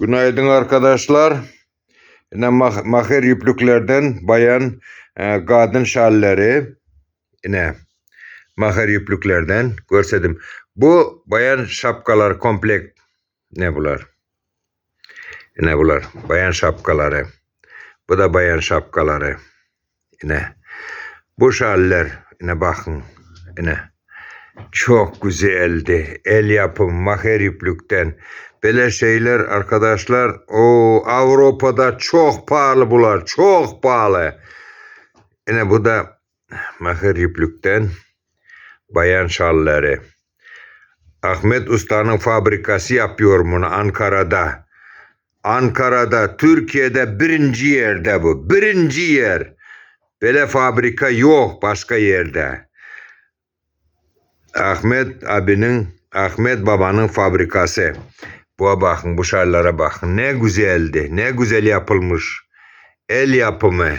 Günaydın arkadaşlar. Yine maher yüplüklerden bayan kadın şalleri. Yine maher yüplüklerden görsedim. Bu bayan şapkalar komplek. Ne bunlar? Yine bunlar bayan şapkaları. Bu da bayan şapkaları. Yine bu şaller yine bakın. Yine çok güzeldi. El yapım maher yüplükten. Böyle şeyler arkadaşlar Avrupa'da çok pahalı bunlar. Çok pahalı. Yine bu da maher yüplükten bayan şalları. Ahmet Usta'nın fabrikası yapıyor bunu Ankara'da. Ankara'da, Türkiye'de birinci yerde bu. Birinci yer. Böyle fabrika yok başka yerde. Ahmet babanın fabrikası. Buna bakın, bu şallara bakın. Ne güzeldi. Ne güzel yapılmış. El yapımı.